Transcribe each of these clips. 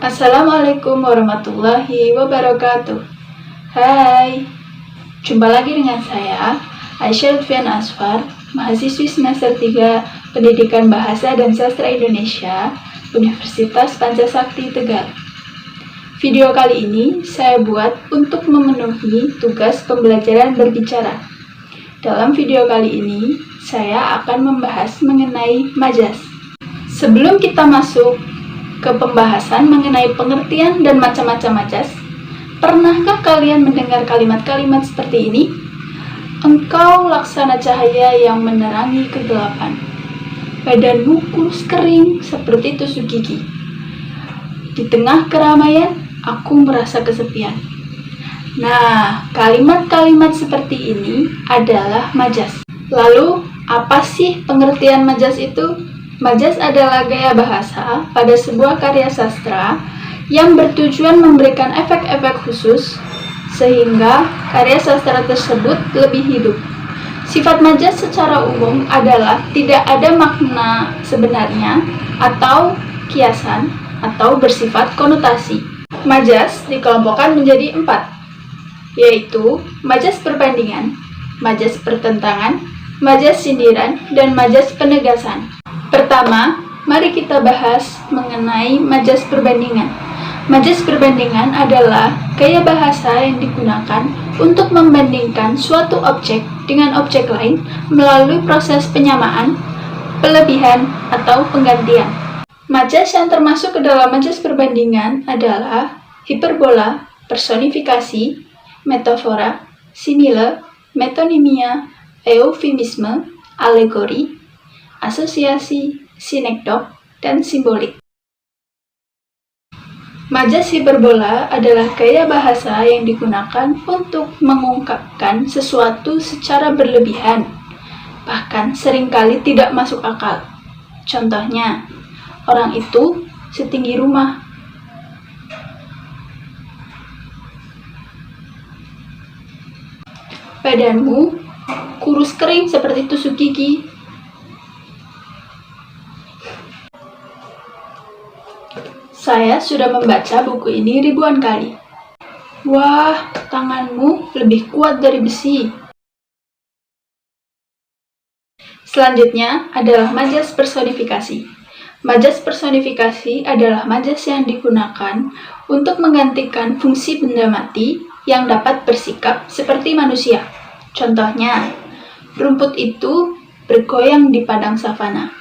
Assalamualaikum warahmatullahi wabarakatuh. Hai, jumpa lagi dengan saya, Aisyah Lutfian Asfar, mahasiswi semester 3 Pendidikan Bahasa dan Sastra Indonesia, Universitas Pancasakti Tegal. Video kali ini saya buat untuk memenuhi tugas pembelajaran berbicara. Dalam video kali ini, saya akan membahas mengenai majas. Sebelum kita masuk ke pembahasan mengenai pengertian dan macam-macam majas, pernahkah kalian mendengar kalimat-kalimat seperti ini? Engkau laksana cahaya yang menerangi kegelapan. Badanmu kurus kering seperti tusuk gigi. Di tengah keramaian, aku merasa kesepian. Nah, kalimat-kalimat seperti ini adalah majas. Lalu, apa sih pengertian majas itu? Majas adalah gaya bahasa pada sebuah karya sastra yang bertujuan memberikan efek-efek khusus sehingga karya sastra tersebut lebih hidup. Sifat majas secara umum adalah tidak ada makna sebenarnya atau kiasan atau bersifat konotasi. Majas dikelompokkan menjadi 4, yaitu majas perbandingan, majas pertentangan, majas sindiran, dan majas penegasan. Pertama, mari kita bahas mengenai majas perbandingan. Majas perbandingan adalah gaya bahasa yang digunakan untuk membandingkan suatu objek dengan objek lain melalui proses penyamaan, pelebihan, atau penggantian. Majas yang termasuk ke dalam majas perbandingan adalah hiperbola, personifikasi, metafora, simile, metonimia, eufemisme, alegori, asosiasi, sinekdok, dan simbolik. Majas hiperbola adalah gaya bahasa yang digunakan untuk mengungkapkan sesuatu secara berlebihan, bahkan seringkali tidak masuk akal. Contohnya, orang itu setinggi rumah. Badanmu kurus kering seperti tusuk gigi. Saya sudah membaca buku ini ribuan kali. Wah, tanganmu lebih kuat dari besi. Selanjutnya adalah majas personifikasi. Majas personifikasi adalah majas yang digunakan untuk menggantikan fungsi benda mati yang dapat bersikap seperti manusia. Contohnya, rumput itu bergoyang di padang savana.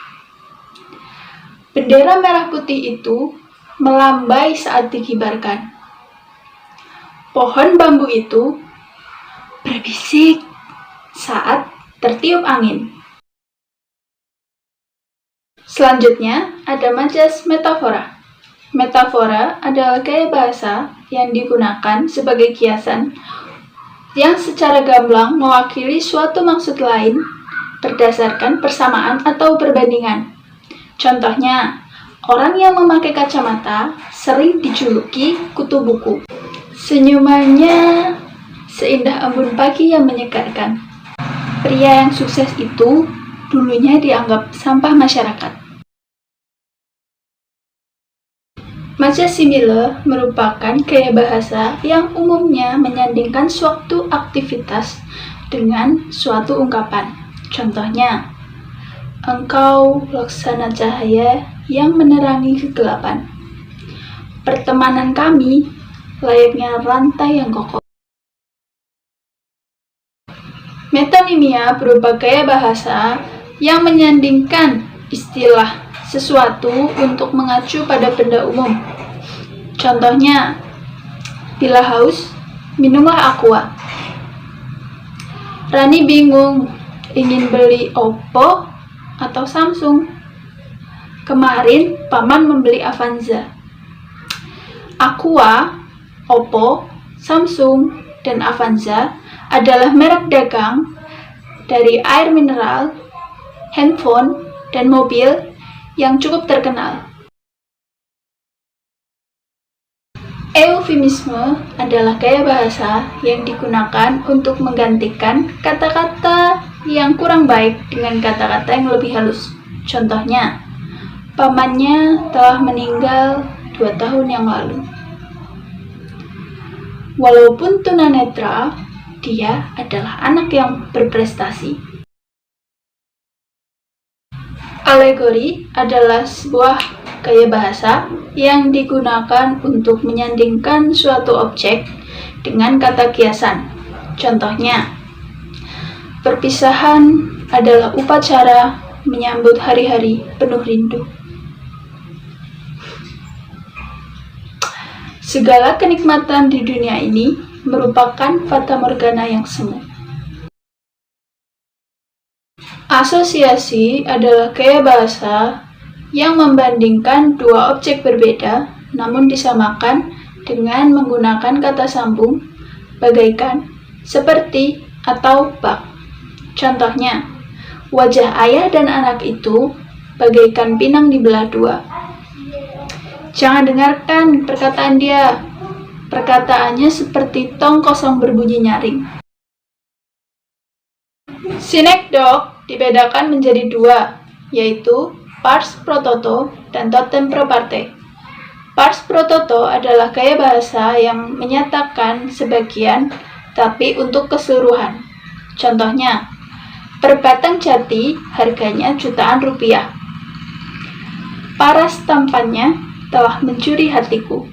Bendera merah putih itu melambai saat dikibarkan. Pohon bambu itu berbisik saat tertiup angin. Selanjutnya ada majas metafora. Metafora adalah gaya bahasa yang digunakan sebagai kiasan yang secara gamblang mewakili suatu maksud lain berdasarkan persamaan atau perbandingan. Contohnya, orang yang memakai kacamata sering dijuluki kutu buku. Senyumannya seindah embun pagi yang menyegarkan. Pria yang sukses itu dulunya dianggap sampah masyarakat. Majas simile merupakan gaya bahasa yang umumnya menyandingkan suatu aktivitas dengan suatu ungkapan. Contohnya, engkau laksana cahaya yang menerangi kegelapan. Pertemanan kami layaknya rantai yang kokoh. Metonimia berupa gaya bahasa yang menyandingkan istilah sesuatu untuk mengacu pada benda umum. Contohnya, bila haus, minumlah aqua. Rani bingung ingin beli Oppo atau Samsung. Kemarin paman membeli Avanza. Aqua, Oppo, Samsung, dan Avanza adalah merek dagang dari air mineral, handphone, dan mobil yang cukup terkenal. Eufemisme adalah gaya bahasa yang digunakan untuk menggantikan kata-kata yang kurang baik dengan kata-kata yang lebih halus. Contohnya, pamannya telah meninggal 2 tahun yang lalu. Walaupun tunanetra, dia adalah anak yang berprestasi. Alegori adalah sebuah gaya bahasa yang digunakan untuk menyandingkan suatu objek dengan kata kiasan. Contohnya, perpisahan adalah upacara menyambut hari-hari penuh rindu. Segala kenikmatan di dunia ini merupakan fata morgana yang semu. Asosiasi adalah gaya bahasa yang membandingkan dua objek berbeda namun disamakan dengan menggunakan kata sambung bagaikan, seperti, atau bak. Contohnya, wajah ayah dan anak itu bagaikan pinang dibelah dua. Jangan dengarkan perkataan dia. Perkataannya seperti tong kosong berbunyi nyaring. Sinekdok dibedakan menjadi dua, yaitu pars pro toto dan totem pro parte. Pars pro toto adalah gaya bahasa yang menyatakan sebagian, tapi untuk keseluruhan. Contohnya, per batang jati harganya jutaan rupiah. Paras tampannya telah mencuri hatiku.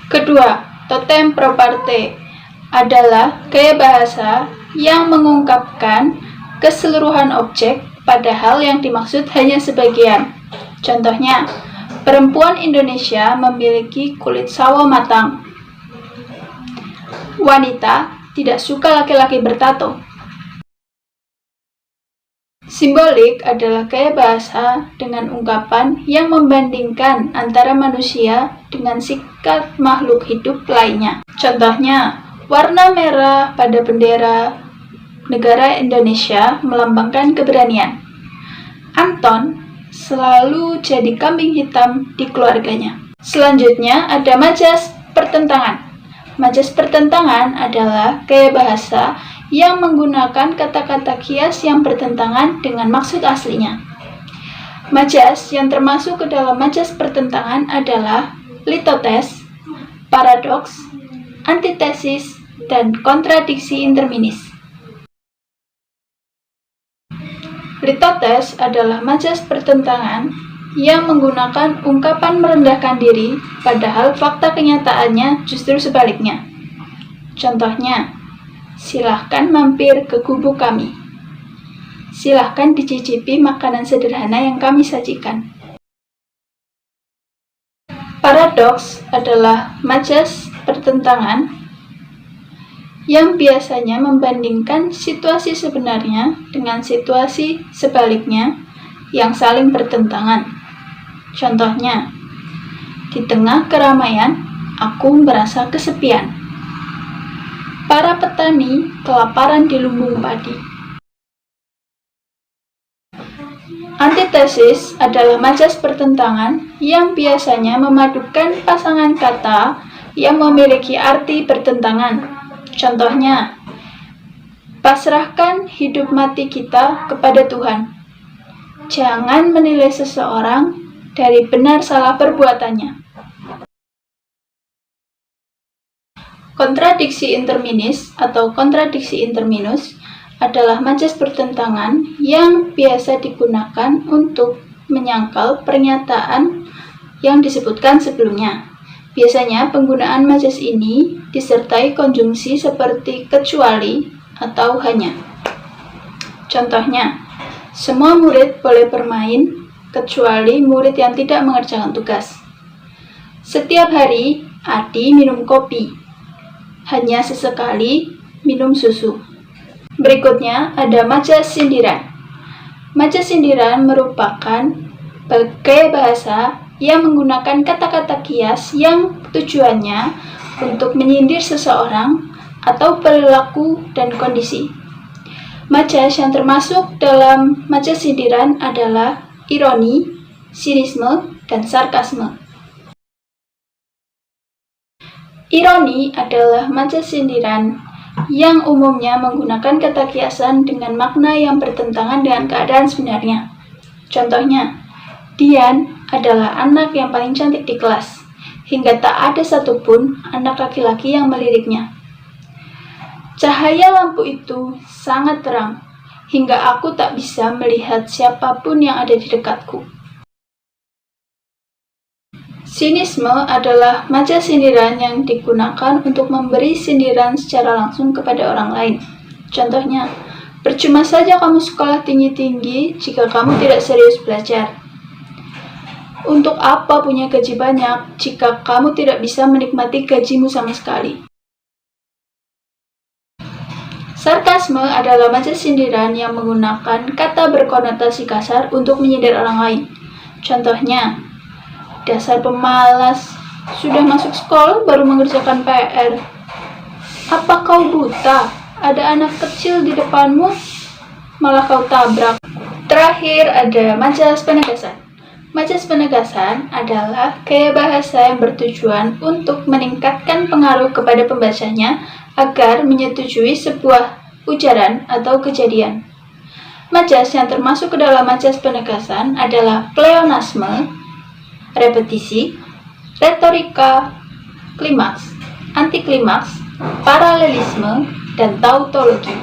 Kedua, totem pro parte adalah gaya bahasa yang mengungkapkan keseluruhan objek padahal yang dimaksud hanya sebagian. Contohnya, perempuan Indonesia memiliki kulit sawo matang. Wanita tidak suka laki-laki bertato. Simbolik adalah gaya bahasa dengan ungkapan yang membandingkan antara manusia dengan sikap makhluk hidup lainnya. Contohnya, warna merah pada bendera negara Indonesia melambangkan keberanian. Anton selalu jadi kambing hitam di keluarganya. Selanjutnya ada majas pertentangan. Majas pertentangan adalah gaya bahasa yang menggunakan kata-kata kias yang bertentangan dengan maksud aslinya. Majas yang termasuk ke dalam majas pertentangan adalah litotes, paradoks, antitesis, dan kontradiksi interminis. Litotes adalah majas pertentangan yang menggunakan ungkapan merendahkan diri, padahal fakta kenyataannya justru sebaliknya. Contohnya, silahkan mampir ke gubuk kami. Silahkan dicicipi makanan sederhana yang kami sajikan. Paradoks adalah majas pertentangan yang biasanya membandingkan situasi sebenarnya dengan situasi sebaliknya yang saling bertentangan. Contohnya, di tengah keramaian, aku merasa kesepian. Para petani kelaparan di lumbung padi. Antitesis adalah majas pertentangan yang biasanya memadukan pasangan kata yang memiliki arti bertentangan. Contohnya, pasrahkan hidup mati kita kepada Tuhan. Jangan menilai seseorang dari benar salah perbuatannya. Kontradiksi interminis atau kontradiksi interminus adalah majas pertentangan yang biasa digunakan untuk menyangkal pernyataan yang disebutkan sebelumnya. Biasanya penggunaan majas ini disertai konjungsi seperti kecuali atau hanya. Contohnya, semua murid boleh bermain kecuali murid yang tidak mengerjakan tugas. Setiap hari, Adi minum kopi. Hanya sesekali minum susu. Berikutnya ada majas sindiran. Majas sindiran merupakan gaya bahasa yang menggunakan kata-kata kias yang tujuannya untuk menyindir seseorang atau perilaku dan kondisi. Majas yang termasuk dalam majas sindiran adalah ironi, sinisme, dan sarkasme. Ironi adalah majas sindiran yang umumnya menggunakan kata kiasan dengan makna yang bertentangan dengan keadaan sebenarnya. Contohnya, Dian adalah anak yang paling cantik di kelas. hingga tak ada satupun anak laki-laki yang meliriknya. Cahaya lampu itu sangat terang, hingga aku tak bisa melihat siapapun yang ada di dekatku. Sinisme adalah maja sindiran yang digunakan untuk memberi sindiran secara langsung kepada orang lain. Contohnya, percuma saja kamu sekolah tinggi-tinggi jika kamu tidak serius belajar. Untuk apa punya gaji banyak jika kamu tidak bisa menikmati gajimu sama sekali? Sarkasme adalah maja sindiran yang menggunakan kata berkonotasi kasar untuk menyindir orang lain. Contohnya, dasar pemalas, sudah masuk sekolah baru mengerjakan PR. Apa kau buta? Ada anak kecil di depanmu, malah kau tabrak. Terakhir ada majas penegasan. Majas penegasan adalah gaya bahasa yang bertujuan untuk meningkatkan pengaruh kepada pembacanya agar menyetujui sebuah ujaran atau kejadian. Majas yang termasuk ke dalam majas penegasan adalah pleonasme, repetisi, retorika, klimaks, antiklimaks, paralelisme, dan tautologi.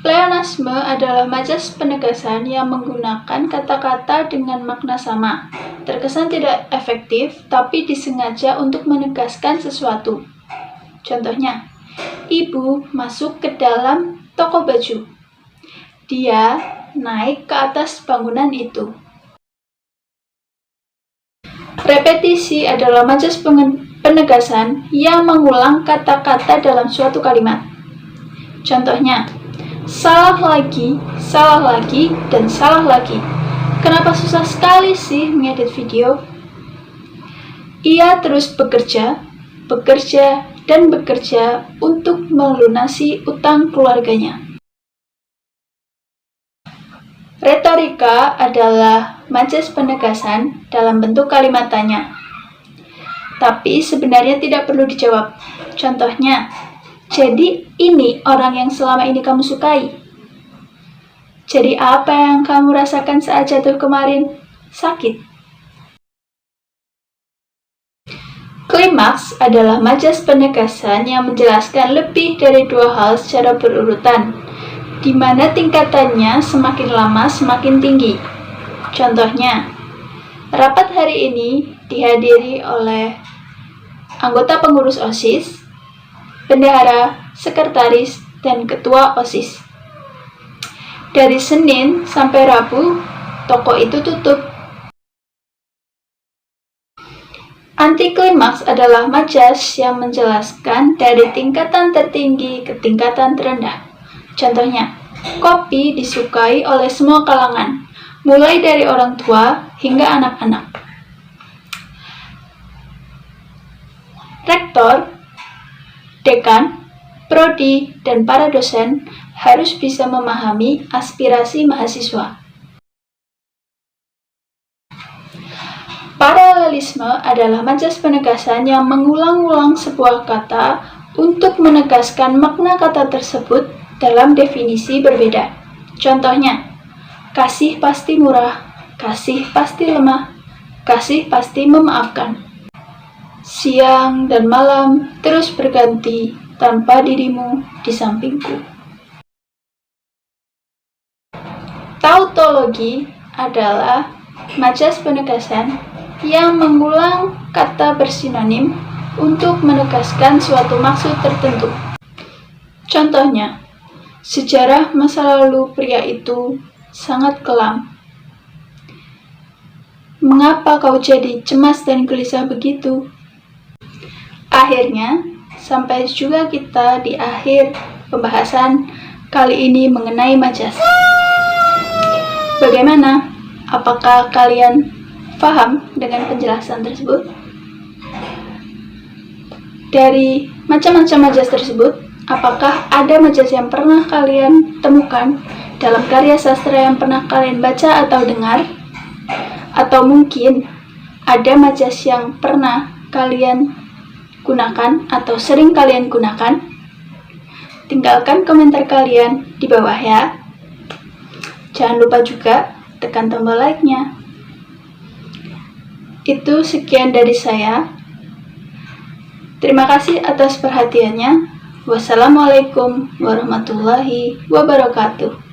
Pleonasme adalah majas penegasan yang menggunakan kata-kata dengan makna sama, terkesan tidak efektif tapi disengaja untuk menegaskan sesuatu. Contohnya, ibu masuk ke dalam toko baju. Dia naik ke atas bangunan itu. Repetisi adalah majas penegasan yang mengulang kata-kata dalam suatu kalimat. Contohnya, salah lagi, dan salah lagi. Kenapa susah sekali sih mengedit video? Ia terus bekerja, dan bekerja untuk melunasi utang keluarganya. Retorika adalah majas penegasan dalam bentuk kalimat tanya, tapi sebenarnya tidak perlu dijawab. Contohnya, jadi ini orang yang selama ini kamu sukai. Jadi apa yang kamu rasakan saat jatuh kemarin? Sakit. Klimaks adalah majas penegasan yang menjelaskan lebih dari dua hal secara berurutan, di mana tingkatannya semakin lama semakin tinggi. Contohnya, rapat hari ini dihadiri oleh anggota pengurus OSIS, bendahara, sekretaris, dan ketua OSIS. Dari Senin sampai Rabu, toko itu tutup. Antiklimaks adalah majas yang menjelaskan dari tingkatan tertinggi ke tingkatan terendah. Contohnya, kopi disukai oleh semua kalangan, mulai dari orang tua hingga anak-anak. Rektor, dekan, prodi, dan para dosen harus bisa memahami aspirasi mahasiswa. Paralelisme adalah majas penegasan yang mengulang-ulang sebuah kata untuk menegaskan makna kata tersebut dalam definisi berbeda. Contohnya, kasih pasti murah, kasih pasti lemah, kasih pasti memaafkan. Siang dan malam terus berganti tanpa dirimu di sampingku. Tautologi adalah majas penegasan yang mengulang kata bersinonim untuk menegaskan suatu maksud tertentu. Contohnya, sejarah masa lalu pria itu sangat kelam. Mengapa kau jadi cemas dan gelisah begitu? Akhirnya, sampai juga kita di akhir pembahasan kali ini mengenai majas. Bagaimana? Apakah kalian paham dengan penjelasan tersebut? Dari macam-macam majas tersebut, apakah ada majas yang pernah kalian temukan dalam karya sastra yang pernah kalian baca atau dengar? Atau mungkin ada majas yang pernah kalian gunakan atau sering kalian gunakan? Tinggalkan komentar kalian di bawah ya. Jangan lupa juga tekan tombol like-nya. Itu sekian dari saya. Terima kasih atas perhatiannya. Wassalamualaikum warahmatullahi wabarakatuh.